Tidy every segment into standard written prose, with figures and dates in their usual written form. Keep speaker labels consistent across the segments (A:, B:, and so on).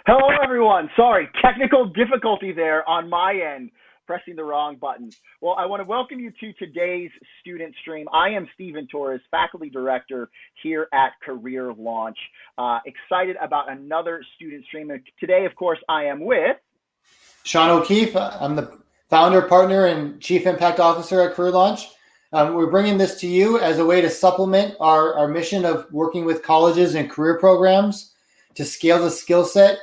A: Hello, everyone. Sorry, technical difficulty there on my end, pressing the wrong button. Well, I want to welcome you to today's student stream. I am Stephen Torres, faculty director here at Career Launch. Excited about another student stream. And today, of course, I am with
B: Sean O'Keefe. I'm the founder, partner, and chief impact officer at Career Launch. We're bringing this to you as a way to supplement our mission of working with colleges and career programs to scale the skill set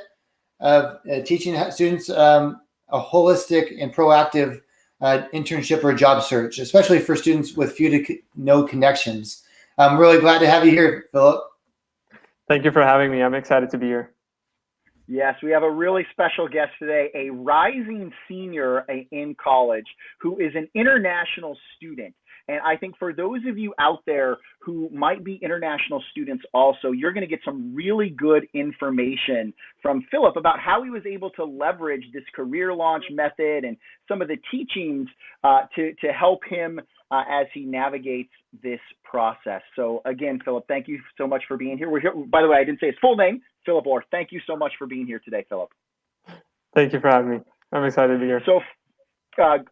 B: of teaching students a holistic and proactive internship or job search, especially for students with few to no connections. I'm really glad to have you here, Philip.
C: Thank you for having me. I'm excited to be here.
A: Yes, we have a really special guest today, a rising senior in college who is an international student. And I think for those of you out there who might be international students also, you're going to get some really good information from Filip about how he was able to leverage this career launch method and some of the teachings to help him as he navigates this process. So again, Filip, thank you so much for being here. We're here. By the way, I didn't say his full name, Filip Orth. Thank you so much for being here today, Filip.
C: Thank you for having me. I'm excited to be here.
A: So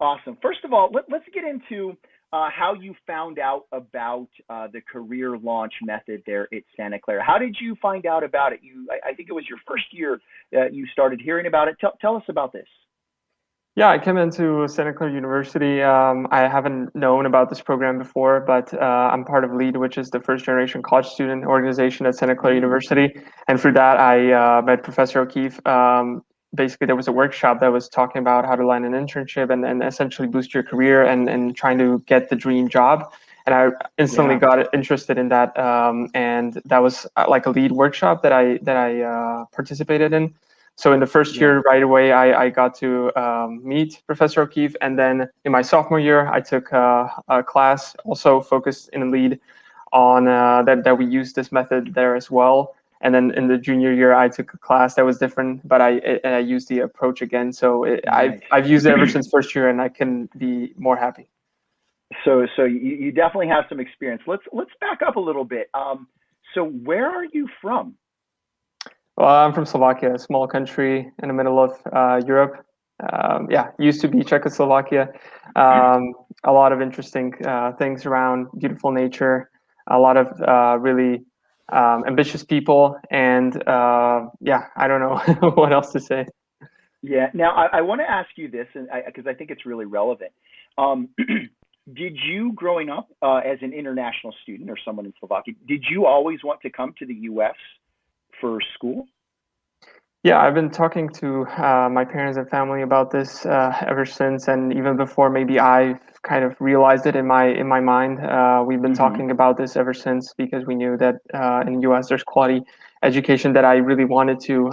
A: awesome. First of all, let's get into how you found out about the career launch method there at Santa Clara. How did you find out about it? I think it was your first year you started hearing about it. Tell us about this.
C: Yeah, I came into Santa Clara University. I haven't known about this program before, but I'm part of LEAD, which is the first generation college student organization at Santa Clara University. And through that, I met Professor O'Keefe. Basically, there was a workshop that was talking about how to land an internship and essentially boost your career and trying to get the dream job. And I instantly got interested in that. And that was like a LEAD workshop that I participated in. So in the first year, right away, I got to meet Professor O'Keefe. And then in my sophomore year, I took a class also focused in LEAD on that we used this method there as well. And then in the junior year, I took a class that was different, but I used the approach again. So
A: Nice.
C: I've used it ever since first year, and I couldn't be more happy.
A: So you definitely have some experience. Let's back up a little bit. So where are you from?
C: Well, I'm from Slovakia, a small country in the middle of Europe. Used to be Czechoslovakia. A lot of interesting things around, beautiful nature, a lot of really ambitious people, and I don't know what else to say.
A: Yeah. Now I want to ask you this, and because I think it's really relevant. Did you, growing up as an international student or someone in Slovakia, did you always want to come to the U.S. for school?
C: Yeah, I've been talking to my parents and family about this ever since, and even before maybe I've kind of realized it in my mind. We've been talking about this ever since because we knew that in the U.S. there's quality education that I really wanted to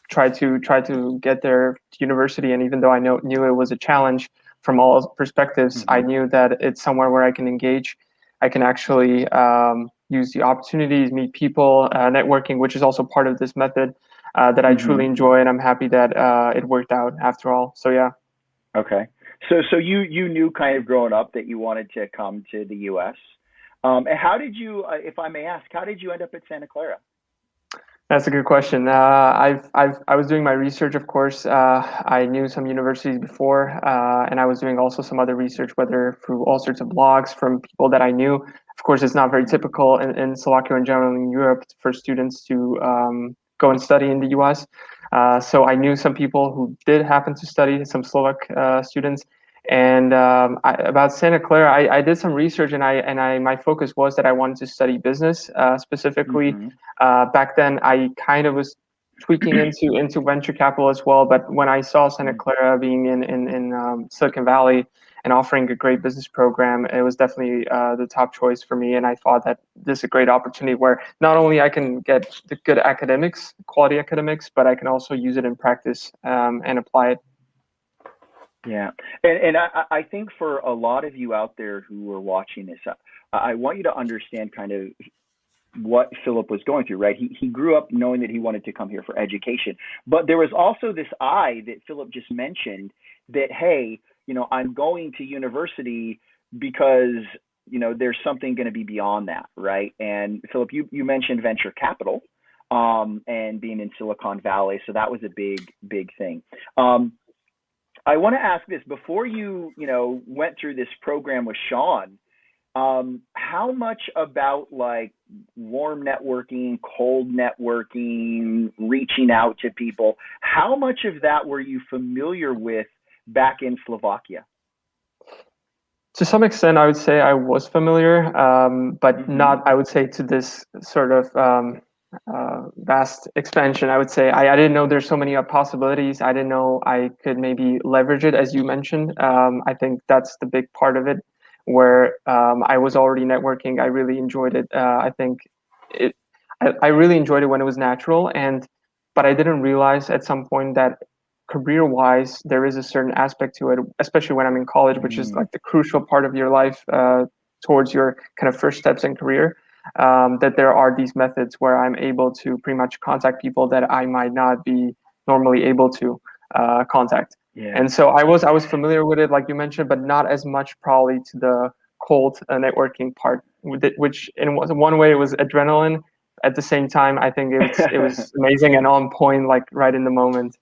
C: try to get there to university, and even though I knew it was a challenge from all perspectives, I knew that it's somewhere where I can engage. I can actually use the opportunities, meet people, networking, which is also part of this method. That I truly enjoy, and I'm happy that it worked out after all. So yeah.
A: Okay. So you knew kind of growing up that you wanted to come to the U.S. And how did you, if I may ask, how did you end up at Santa Clara?
C: That's a good question. I was doing my research, of course. I knew some universities before, and I was doing also some other research, whether through all sorts of blogs from people that I knew. Of course, it's not very typical in Slovakia and generally in Europe for students to go and study in the U.S. So I knew some people who did happen to study, some Slovak students. And about Santa Clara, I did some research, and my focus was that I wanted to study business specifically. Back then, I kind of was tweaking into venture capital as well. But when I saw Santa Clara being in Silicon Valley and offering a great business program, it was definitely the top choice for me. And I thought that this is a great opportunity where not only I can get the good academics, quality academics, but I can also use it in practice and apply it.
A: Yeah. And I think for a lot of you out there who are watching this, I want you to understand kind of what Filip was going through, right? He grew up knowing that he wanted to come here for education, but there was also this eye that Filip just mentioned that, hey, I'm going to university because, there's something going to be beyond that, right? And Filip, you mentioned venture capital. and being in Silicon Valley. So that was a big thing. I want to ask this before you went through this program with Sean. How much about like warm networking, cold networking, reaching out to people, how much of that were you familiar with back in Slovakia?
C: To some extent, I would say I was familiar, but not, I would say, to this sort of vast expansion. I would say I didn't know there's so many possibilities. I didn't know I could maybe leverage it, as you mentioned. I think that's the big part of it, where I was already networking. I really enjoyed it. I think it. I really enjoyed it when it was natural, but I didn't realize at some point that career-wise there is a certain aspect to it, especially when I'm in college, which is like the crucial part of your life towards your kind of first steps in career. That there are these methods where I'm able to pretty much contact people that I might not be normally able to contact.
A: Yeah.
C: And so I was familiar with it, like you mentioned, but not as much probably to the cold networking part, which in one way it was adrenaline. At the same time, I think it was amazing and on point, like right in the moment.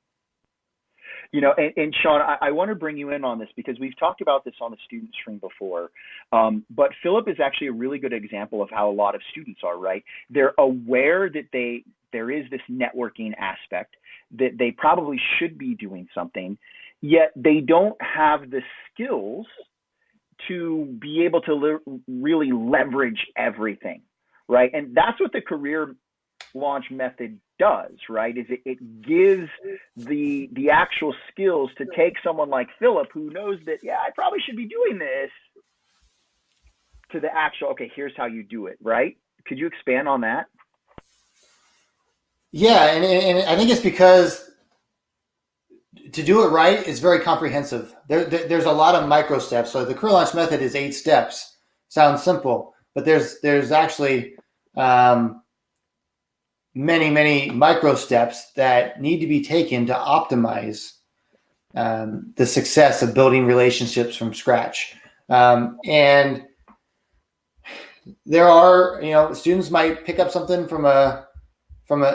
A: And Sean, I want to bring you in on this because we've talked about this on the student stream before. But Filip is actually a really good example of how a lot of students are, right? They're aware that there is this networking aspect, that they probably should be doing something, yet they don't have the skills to be able to really leverage everything, right? And that's what the career launch method does, right? Is it gives the actual skills to take someone like Filip, who knows that, yeah, I probably should be doing this, to the actual, okay, here's how you do it, right? Could you expand on that?
B: Yeah, and I think it's because to do it right is very comprehensive. There's a lot of micro steps. So the career launch method is 8 steps. Sounds simple, but there's actually many micro steps that need to be taken to optimize the success of building relationships from scratch. And there are, students might pick up something from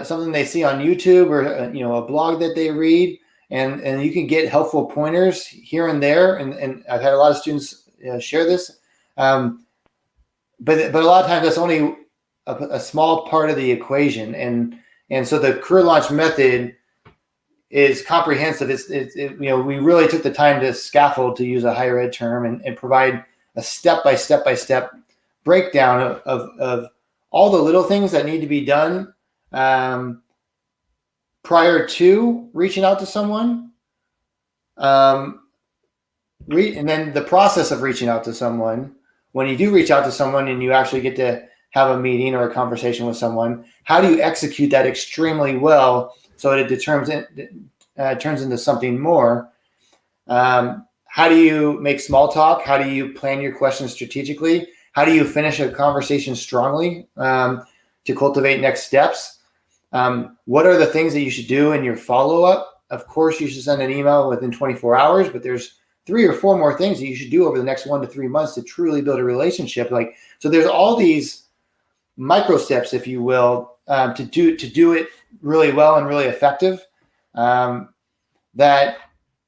B: something they see on YouTube or a blog that they read, and you can get helpful pointers here and there. And I've had a lot of students share this, but a lot of times that's only a small part of the equation, and so the career launch method is comprehensive. We really took the time to scaffold, to use a higher ed term, and provide a step by step breakdown of all the little things that need to be done prior to reaching out to someone, and then the process of reaching out to someone. When you do reach out to someone and you actually get to have a meeting or a conversation with someone, how do you execute that extremely well so that it turns into something more? How do you make small talk? How do you plan your questions strategically? How do you finish a conversation strongly to cultivate next steps? What are the things that you should do in your follow-up? Of course, you should send an email within 24 hours, but there's 3 or 4 more things that you should do over the next 1 to 3 months to truly build a relationship. So there's all these micro steps, if you will, to do it really well and really effective. That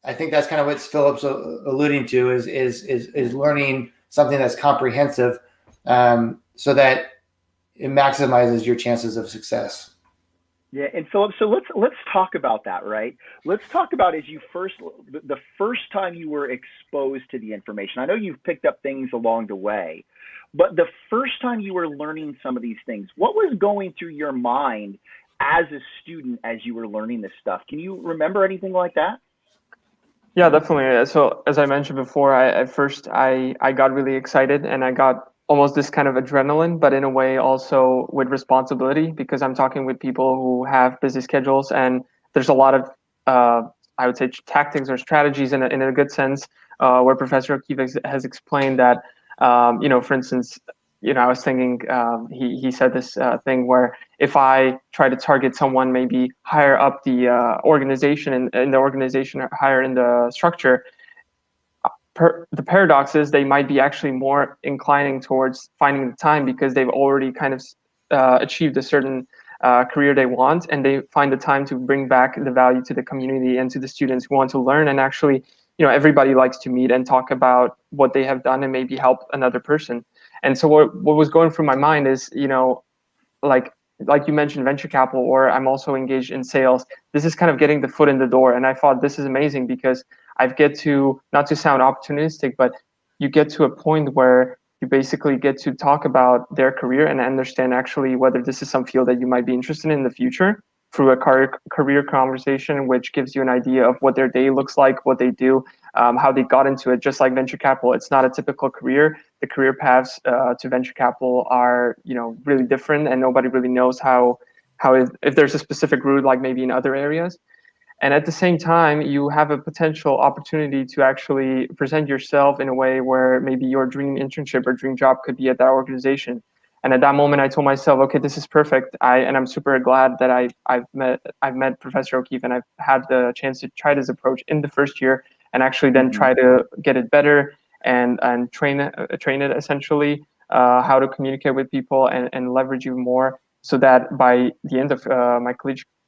B: I think that's kind of what Filip's alluding to is learning something that's comprehensive, so that it maximizes your chances of success.
A: Yeah, and Filip, so let's talk about that, right? Let's talk about the first time you were exposed to the information. I know you've picked up things along the way, but the first time you were learning some of these things, what was going through your mind as a student as you were learning this stuff? Can you remember anything like that?
C: Yeah, definitely. So as I mentioned before, at first I got really excited, and I got almost this kind of adrenaline, but in a way also with responsibility, because I'm talking with people who have busy schedules, and there's a lot of I would say tactics or strategies in a good sense, where Professor O'Keefe has explained that for instance, I was thinking he said this thing where if I try to target someone maybe higher up the organization and the organization higher in the structure, the paradox is they might be actually more inclining towards finding the time because they've already kind of achieved a certain career they want, and they find the time to bring back the value to the community and to the students who want to learn. And actually, everybody likes to meet and talk about what they have done and maybe help another person. And so what was going through my mind is, like you mentioned, venture capital, or I'm also engaged in sales. This is kind of getting the foot in the door. And I thought this is amazing because I get to, not to sound opportunistic, but you get to a point where you basically get to talk about their career and understand actually whether this is some field that you might be interested in the future through a career conversation, which gives you an idea of what their day looks like, what they do, how they got into it. Just like venture capital, it's not a typical career. The career paths to venture capital are, really different, and nobody really knows how if there's a specific route, like maybe in other areas. And at the same time, you have a potential opportunity to actually present yourself in a way where maybe your dream internship or dream job could be at that organization. And at that moment, I told myself, okay, this is perfect. And I'm super glad that I've met Professor O'Keefe, and I've had the chance to try this approach in the first year, and actually then try to get it better and train it essentially, how to communicate with people and leverage even more, so that by the end of my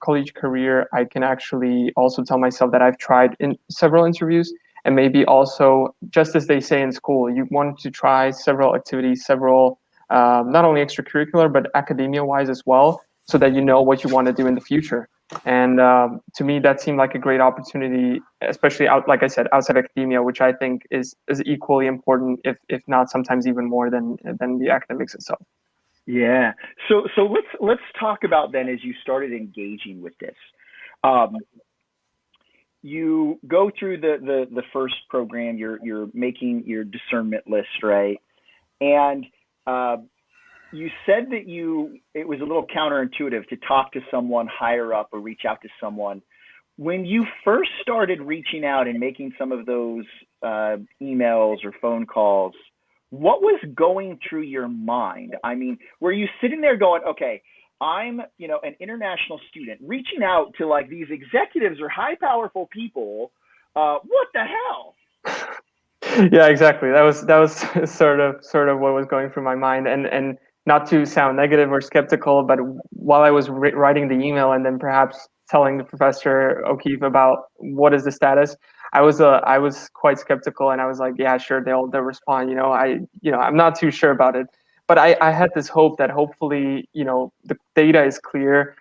C: college career, I can actually also tell myself that I've tried in several interviews. And maybe also, just as they say in school, you want to try several activities, several not only extracurricular, but academia-wise as well, so that you know what you want to do in the future. And to me, that seemed like a great opportunity, especially like I said, outside academia, which I think is equally important, if not sometimes even more than the academics itself.
A: Yeah. So let's talk about then, as you started engaging with this. You go through the first program. You're making your discernment list, right? And you said that it was a little counterintuitive to talk to someone higher up or reach out to someone. When you first started reaching out and making some of those emails or phone calls, what was going through your mind? I mean, were you sitting there going, okay, I'm, an international student reaching out to like these executives or high powerful people. What the hell?
C: Yeah, exactly. That was sort of what was going through my mind, and not to sound negative or skeptical, but while I was writing the email and then perhaps telling the Professor O'Keefe about what is the status, I was quite skeptical, and I was like, yeah, sure, they'll respond. I'm not too sure about it, but I had this hope that hopefully, the data is clear.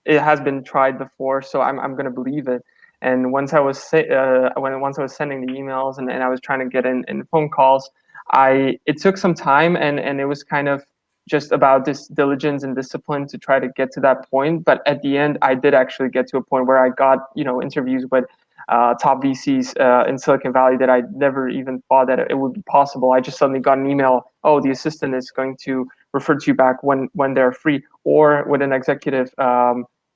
C: It has been tried before, so I'm going to believe it. And once I was sending the emails and I was trying to get in phone calls, it took some time, and it was kind of just about this diligence and discipline to try to get to that point. But at the end, I did actually get to a point where I got interviews with top VCs in Silicon Valley that I never even thought that it would be possible. I just suddenly got an email, oh, the assistant is going to refer to you back when they're free, or with an executive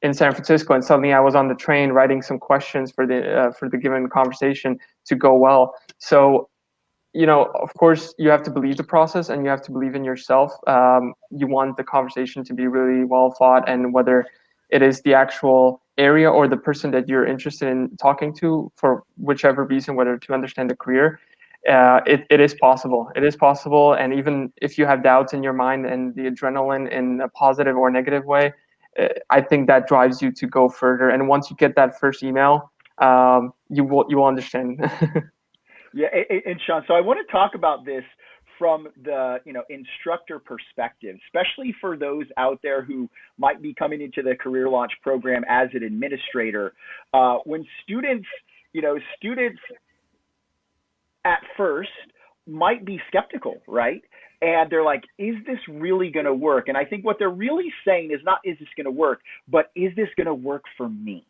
C: in San Francisco, and suddenly I was on the train writing some questions for the given conversation to go well. So, of course, you have to believe the process and you have to believe in yourself. You want the conversation to be really well thought, and whether it is the actual area or the person that you're interested in talking to, for whichever reason, whether to understand the career, it is possible. It is possible, and even if you have doubts in your mind and the adrenaline in a positive or negative way, I think that drives you to go further. And once you get that first email, you will understand.
A: Yeah, and Sean, so I want to talk about this from the instructor perspective, especially for those out there who might be coming into the Career Launch program as an administrator. When students at first might be skeptical, right? And they're like, is this really going to work? And I think what they're really saying is not, is this going to work, but is this going to work for me?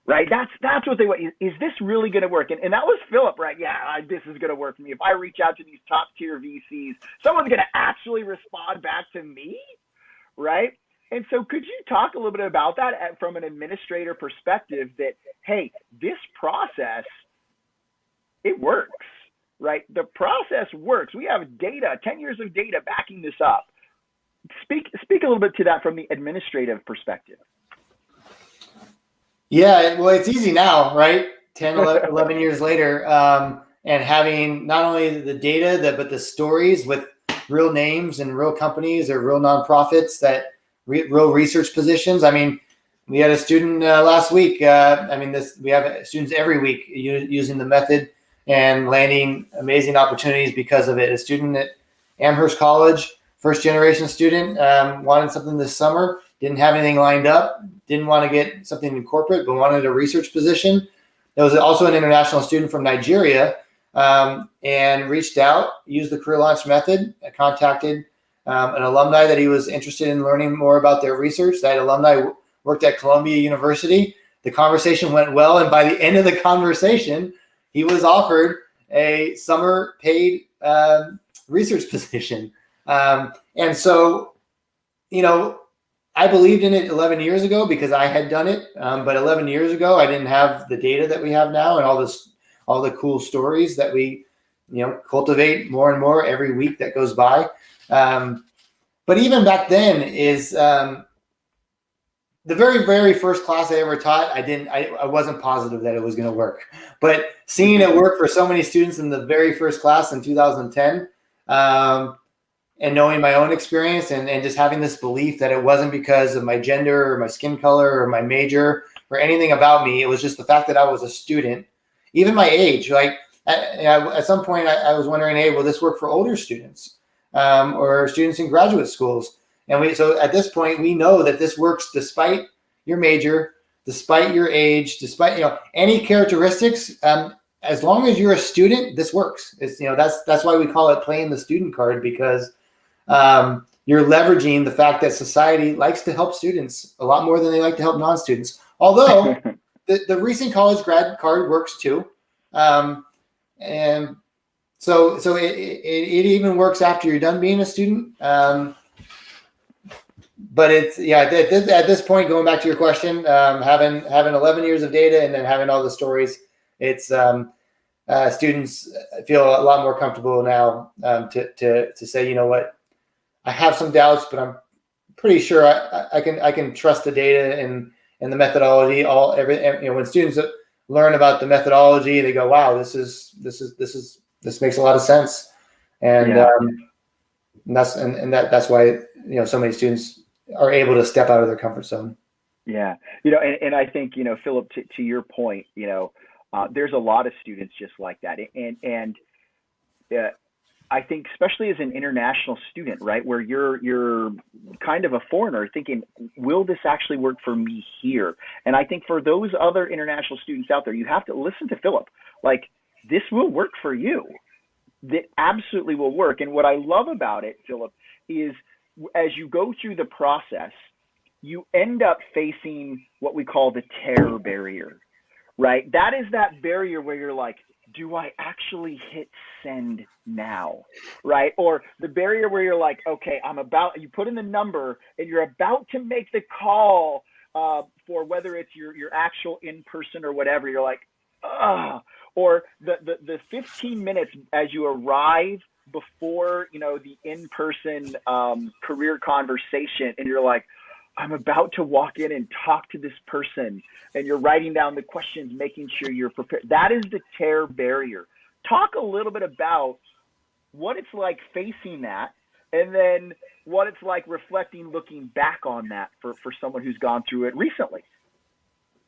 A: Right? That's what they want. Is this really going to work? And that was Filip, right? Yeah, this is going to work for me. If I reach out to these top tier VCs, someone's going to actually respond back to me, right? And so could you talk a little bit about that from an administrator perspective, that, hey, this process, it works, right? The process works. We have data, 10 years of data backing this up. Speak a little bit to that from the administrative perspective.
B: Yeah, well, it's easy now, right? 10, 11 years later, and having not only the data, but the stories with real names and real companies or real nonprofits that real research positions. I mean, we had a student last week. We have students every week using the method and landing amazing opportunities because of it. A student at Amherst College, first generation student, wanted something this summer, didn't have anything lined up, didn't want to get something in corporate, but wanted a research position. There was also an international student from Nigeria, and reached out, used the career launch method, contacted an alumni that he was interested in learning more about their research. That alumni worked at Columbia University. The conversation went well, and by the end of the conversation, he was offered a summer paid research position. And so, I believed in it 11 years ago because I had done it. But 11 years ago, I didn't have the data that we have now and all the cool stories that we, cultivate more and more every week that goes by. But even back then is the very, very first class I ever taught, I wasn't positive that it was going to work. But seeing it work for so many students in the very first class in 2010, and knowing my own experience and just having this belief that it wasn't because of my gender or my skin color or my major or anything about me. It was just the fact that I was a student, even my age. Like at some point I was wondering, hey, will this work for older students or students in graduate schools? And so at this point, we know that this works despite your major, despite your age, despite, any characteristics. As long as you're a student, this works. It's, that's why we call it playing the student card, because you're leveraging the fact that society likes to help students a lot more than they like to help non-students. Although the recent college grad card works too. And so it even works after you're done being a student. But it's, at this point, going back to your question, having 11 years of data and then having all the stories, it's students feel a lot more comfortable now to say, you know what, I have some doubts, but I'm pretty sure I can trust the data and the methodology. When students learn about the methodology, they go, wow, this makes a lot of sense, and that's why so many students are able to step out of their comfort zone.
A: Yeah, and I think Philip, to your point, there's a lot of students just like that, and I think especially as an international student, right, where you're kind of a foreigner thinking, will this actually work for me here? And I think for those other international students out there, you have to listen to Philip. Like, this will work for you. That absolutely will work. And what I love about it, Philip, is as you go through the process, you end up facing what we call the terror barrier, right? That is that barrier where you're like, do I actually hit send now, right? Or the barrier where you're like, okay, you put in the number and you're about to make the call for whether it's your actual in-person or whatever. You're like, or the 15 minutes as you arrive before, the in-person career conversation, and you're like, I'm about to walk in and talk to this person, and you're writing down the questions, making sure you're prepared. That is the terror barrier. Talk a little bit about what it's like facing that, and then what it's like reflecting, looking back on that for someone who's gone through it recently.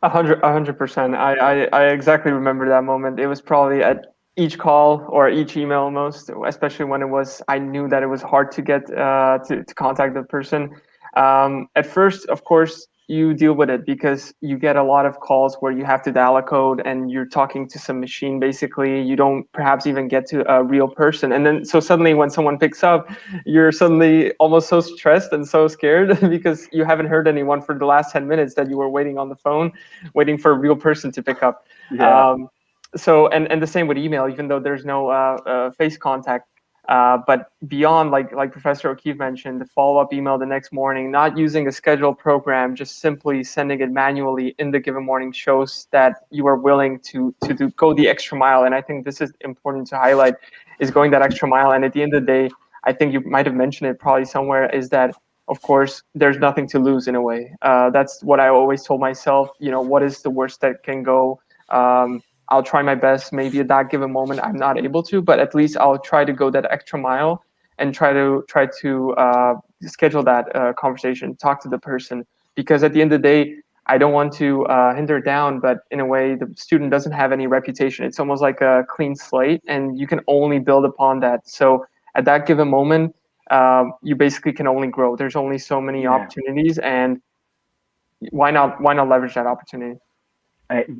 C: 100%. I exactly remember that moment. It was probably at each call or each email most, especially when I knew that it was hard to get to contact the person. At first, of course, you deal with it because you get a lot of calls where you have to dial a code and you're talking to some machine. Basically, you don't perhaps even get to a real person. And then so suddenly when someone picks up, you're suddenly almost so stressed and so scared because you haven't heard anyone for the last 10 minutes that you were waiting on the phone, waiting for a real person to pick up.
A: Yeah.
C: So and the same with email, even though there's no face contact. But beyond, like Professor O'Keefe mentioned, the follow-up email the next morning, not using a scheduled program, just simply sending it manually in the given morning shows that you are willing to go the extra mile. And I think this is important to highlight, is going that extra mile. And at the end of the day, I think you might have mentioned it probably somewhere, is that, of course, there's nothing to lose in a way. That's what I always told myself, what is the worst that can go? I'll try my best. Maybe at that given moment, I'm not able to, but at least I'll try to go that extra mile and try to schedule that conversation, talk to the person, because at the end of the day, I don't want to hinder down, but in a way, the student doesn't have any reputation. It's almost like a clean slate, and you can only build upon that. So at that given moment, you basically can only grow. There's only so many opportunities, and why not leverage that opportunity?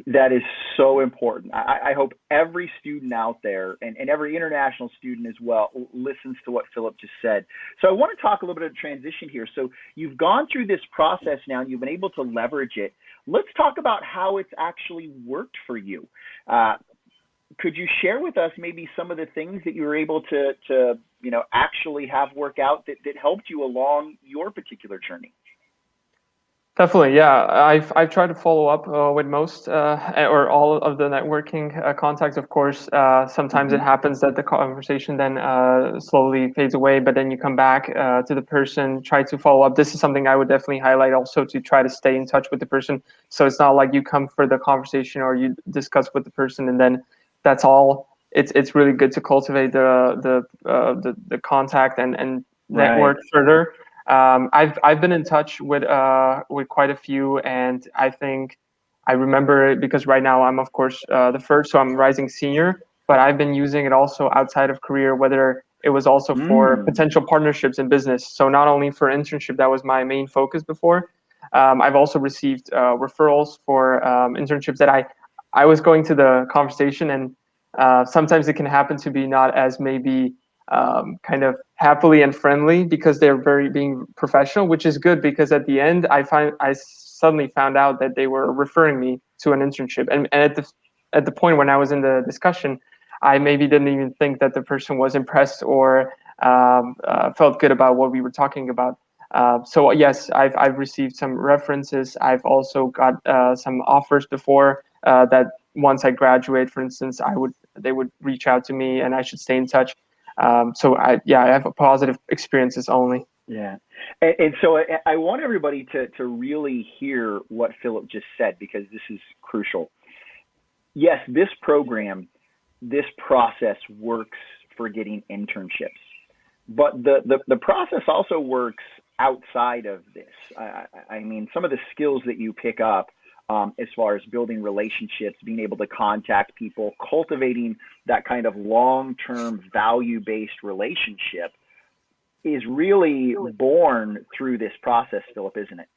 A: That is so important. I hope every student out there and every international student as well listens to what Filip just said. So I want to talk a little bit of transition here. So you've gone through this process now and you've been able to leverage it. Let's talk about how it's actually worked for you. Could you share with us maybe some of the things that you were able to actually have work out that helped you along your particular journey?
C: Definitely, yeah. I've tried to follow up with most or all of the networking contacts. Of course, sometimes it happens that the conversation then slowly fades away, but then you come back to the person, try to follow up. This is something I would definitely highlight also, to try to stay in touch with the person. So it's not like you come for the conversation or you discuss with the person and then that's all. It's really good to cultivate the contact and network further. I've been in touch with quite a few, and I think I remember it because right now I'm of course the first, so I'm rising senior. But I've been using it also outside of career, whether it was also for potential partnerships in business. So not only for internship, that was my main focus before. I've also received referrals for internships that I was going to the conversation, and sometimes it can happen to be not as maybe kind of happily and friendly because they're very being professional, which is good because at the end I suddenly found out that they were referring me to an internship, and at the point when I was in the discussion, I maybe didn't even think that the person was impressed or felt good about what we were talking about. So yes, I've received some references. I've also got some offers before that once I graduate, for instance, they would reach out to me and I should stay in touch. So I have positive experiences only.
A: Yeah. And so I want everybody to really hear what Filip just said, because this is crucial. Yes, this program, this process works for getting internships, but the process also works outside of this. I mean, some of the skills that you pick up as far as building relationships, being able to contact people, cultivating that kind of long-term value-based relationship is really born through this process, Filip, isn't it?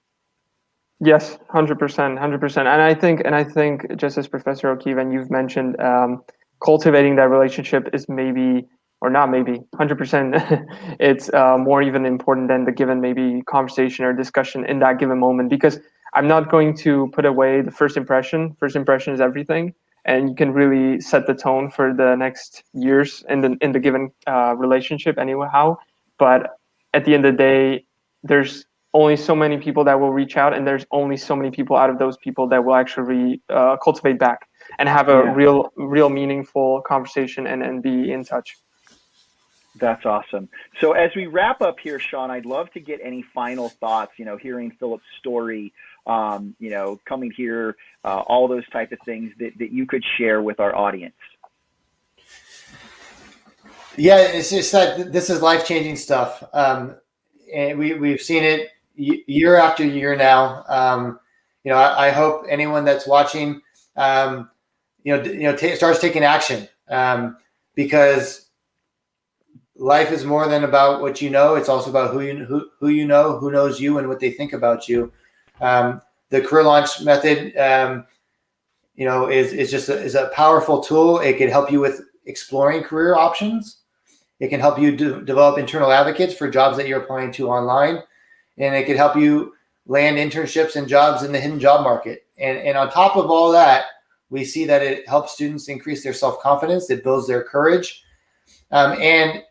C: Yes, 100%. And I think just as Professor O'Keefe and you've mentioned, cultivating that relationship is maybe, or not maybe, 100%. It's more even important than the given maybe conversation or discussion in that given moment, because I'm not going to put away the first impression. First impression is everything, and you can really set the tone for the next years in the given relationship anyhow. But at the end of the day, there's only so many people that will reach out, and there's only so many people out of those people that will actually cultivate back and have a real meaningful conversation and be in touch.
A: That's awesome. So as we wrap up here, Sean, I'd love to get any final thoughts, hearing Filip's story, coming here, all those type of things that you could share with our audience.
B: Yeah, it's just that this is life-changing stuff. And we've seen it year after year now. I hope anyone that's watching, starts taking action, because life is more than about what you know. It's also about who you know, who knows you, and what they think about you. The career launch method, is a powerful tool. It can help you with exploring career options. It can help you develop internal advocates for jobs that you're applying to online, and it can help you land internships and jobs in the hidden job market. And on top of all that, we see that it helps students increase their self-confidence. It builds their courage, and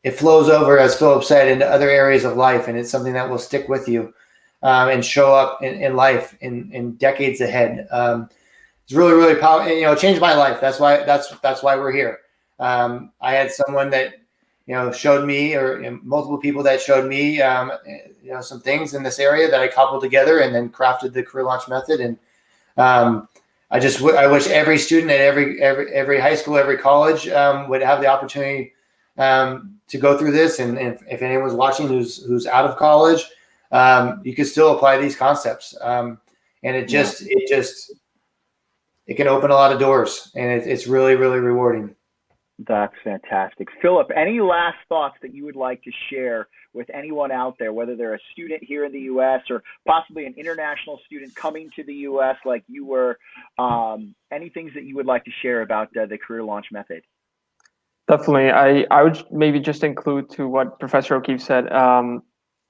B: it flows over, as Filip said, into other areas of life, and it's something that will stick with you and show up in life in decades ahead. It's really, really powerful. It changed my life. That's why we're here. I had someone that showed me, or multiple people that showed me some things in this area that I cobbled together and then crafted the career launch method. And I wish every student at every high school, every college would have the opportunity to go through this. And if anyone's watching who's out of college, you can still apply these concepts. And it can open a lot of doors, and it's really, really rewarding.
A: That's fantastic. Filip, any last thoughts that you would like to share with anyone out there, whether they're a student here in the U.S. or possibly an international student coming to the U.S. like you were? Any things that you would like to share about the career launch method?
C: Definitely. I would maybe just include to what Professor O'Keefe said,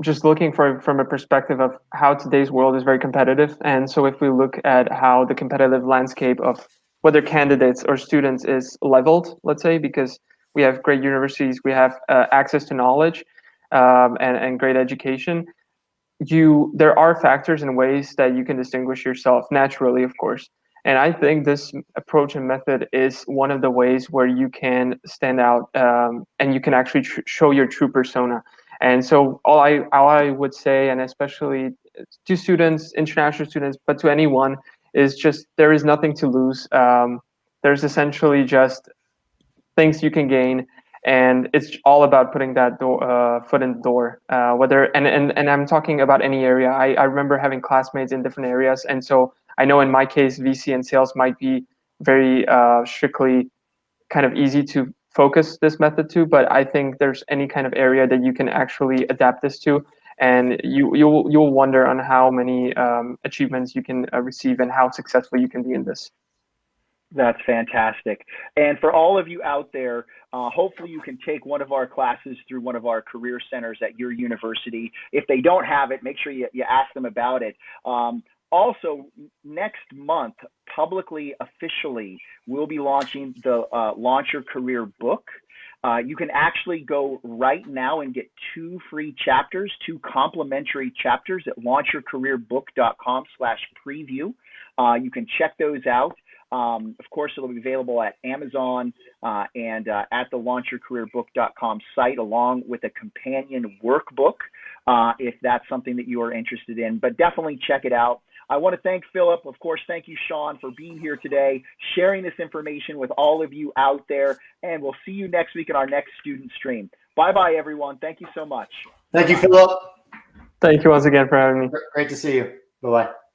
C: just looking from a perspective of how today's world is very competitive. And so if we look at how the competitive landscape of whether candidates or students is leveled, let's say, because we have great universities, we have access to knowledge and great education, there are factors and ways that you can distinguish yourself naturally, of course. And I think this approach and method is one of the ways where you can stand out and you can actually show your true persona. And so all I would say, and especially to students, international students, but to anyone, is just there is nothing to lose. There's essentially just things you can gain, and it's all about putting that foot in the door. And I'm talking about any area. I remember having classmates in different areas, and so I know in my case, VC and sales might be very strictly kind of easy to focus this method to, but I think there's any kind of area that you can actually adapt this to, and you'll wonder on how many achievements you can receive and how successful you can be in this.
A: That's fantastic. And for all of you out there, hopefully you can take one of our classes through one of our career centers at your university. If they don't have it, make sure you ask them about it. Also, next month, publicly, officially, we'll be launching the Launch Your Career book. You can actually go right now and get 2 free chapters, 2 complimentary chapters at launchyourcareerbook.com/preview. You can check those out. Of course, it'll be available at Amazon and at the launchyourcareerbook.com site, along with a companion workbook, if that's something that you are interested in. But definitely check it out. I want to thank Filip. Of course, thank you, Sean, for being here today, sharing this information with all of you out there. And we'll see you next week in our next student stream. Bye-bye, everyone. Thank you so much.
B: Thank you, Filip.
C: Thank you once again for having me.
B: Great to see you. Bye-bye.